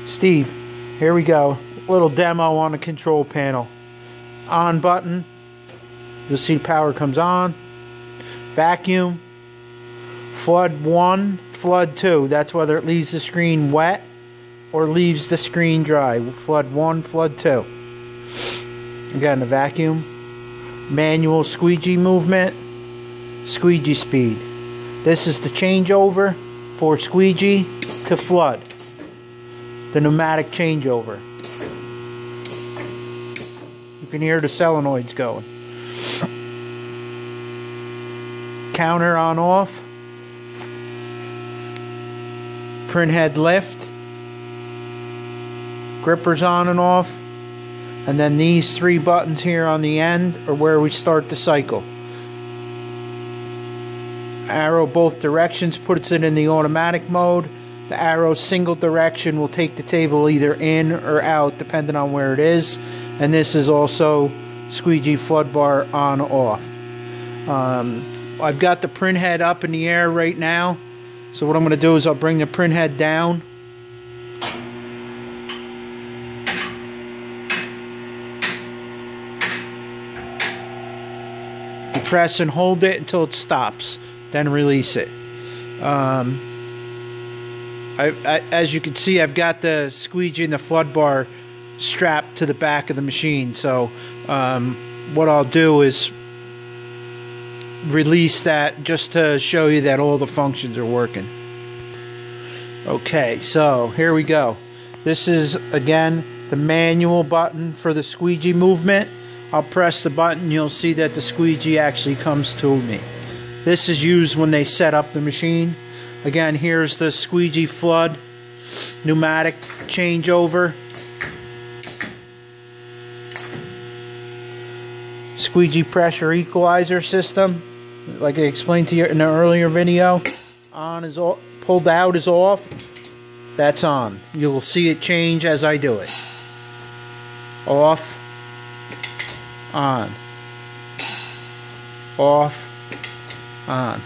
Steve, here we go. Little demo on the control panel. On button. You'll see power comes on. Vacuum. Flood 1, flood 2. That's whether it leaves the screen wet or leaves the screen dry. Flood 1, flood 2. Again, the vacuum. Manual squeegee movement. Squeegee speed. This is the changeover for squeegee to flood. The pneumatic changeover. You can hear the solenoids going. Counter on off. Print head lift. Grippers on and off. And then these 3 buttons here on the end are where we start the cycle. Arrow both directions puts it in the automatic mode. The arrow single direction will take the table either in or out depending on where it is. And this is also squeegee flood bar on off. I've got the print head up in the air right now. So what I'm going to do is I'll bring the print head down. You press and hold it until it stops. Then release it. As you can see, I've got the squeegee and the flood bar strapped to the back of the machine. So what I'll do is release that just to show you that all the functions are working. Okay, so here we go. This is, again, the manual button for the squeegee movement. I'll press the button, you'll see that the squeegee actually comes to me. This is used when they set up the machine. Again, here's the squeegee flood pneumatic changeover. Squeegee pressure equalizer system. Like I explained to you in the earlier video. On is off, pulled out is off. That's on. You'll see it change as I do it. Off. On. Off. On.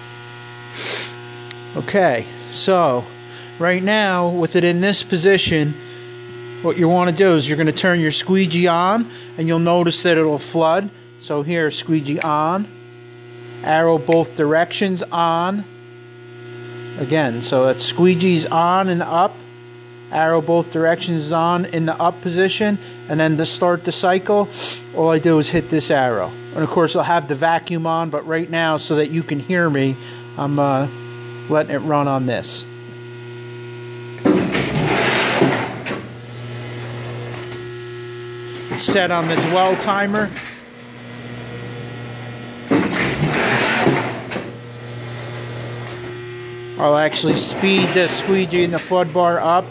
Okay, so right now with it in this position, what you want to do is you're going to turn your squeegee on and you'll notice that it'll flood. So here, squeegee on, arrow both directions on. Again, so that's squeegee's on and up, arrow both directions on in the up position, and then to start the cycle, all I do is hit this arrow. And of course I'll have the vacuum on, but right now so that you can hear me, I'm letting it run on this. It's set on the dwell timer. I'll actually speed the squeegee and the flood bar up.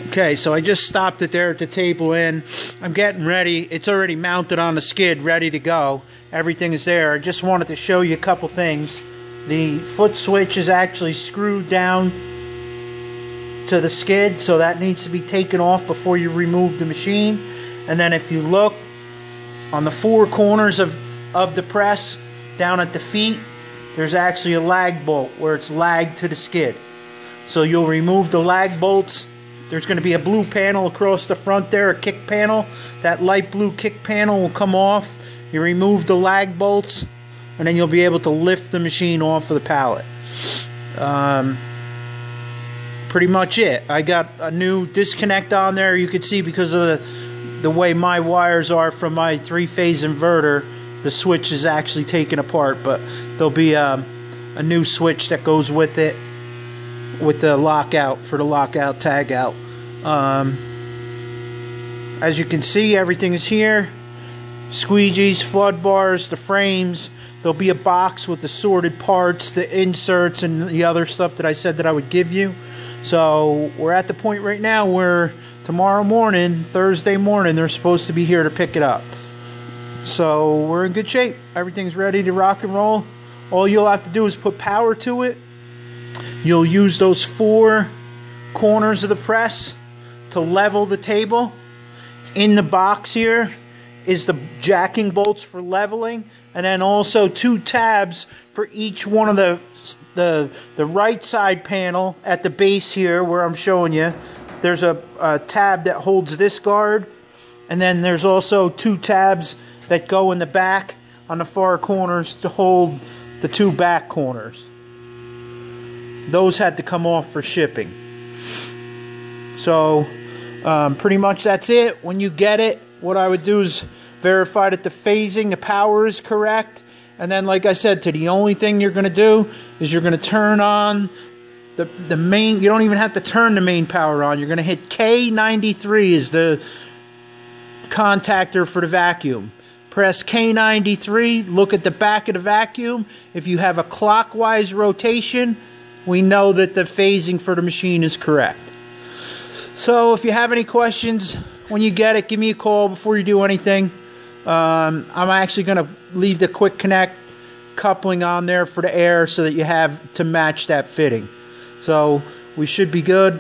Okay, so I just stopped it there at the table in. I'm getting ready. It's already mounted on the skid, ready to go. Everything is there. I just wanted to show you a couple things. The foot switch is actually screwed down to the skid, so that needs to be taken off before you remove the machine. And then if you look on the 4 corners of the press, down at the feet, there's actually a lag bolt where it's lagged to the skid. So you'll remove the lag bolts. There's going to be a blue panel across the front there, a kick panel. That light blue kick panel will come off. You remove the lag bolts, and then you'll be able to lift the machine off of the pallet. Pretty much it. I got a new disconnect on there. You can see because of the way my wires are from my 3-phase inverter, the switch is actually taken apart, but there'll be a new switch that goes with it, with the lockout, for the lockout tag out. As you can see, everything is here. Squeegees, flood bars, the frames. There'll be a box with the sorted parts, the inserts, and the other stuff that I said that I would give you. So we're at the point right now where tomorrow morning, Thursday morning, they're supposed to be here to pick it up. So we're in good shape. Everything's ready to rock and roll. All you'll have to do is put power to it. You'll use those 4 corners of the press to level the table. In the box here is the jacking bolts for leveling, and then also 2 tabs for each one of the right side panel at the base here where I'm showing you. There's a tab that holds this guard, and then there's also 2 tabs that go in the back on the far corners to hold the 2 back corners. Those had to come off for shipping. So pretty much that's it. When you get it, what I would do is verify that the phasing, the power is correct. And then, like I said, the only thing you're going to do is you're going to turn on the main. You don't even have to turn the main power on. You're going to hit K93 is the contactor for the vacuum. Press K93, look at the back of the vacuum. If you have a clockwise rotation, we know that the phasing for the machine is correct. So if you have any questions when you get it, give me a call before you do anything. I'm actually going to leave the quick connect coupling on there for the air so that you have to match that fitting. So we should be good.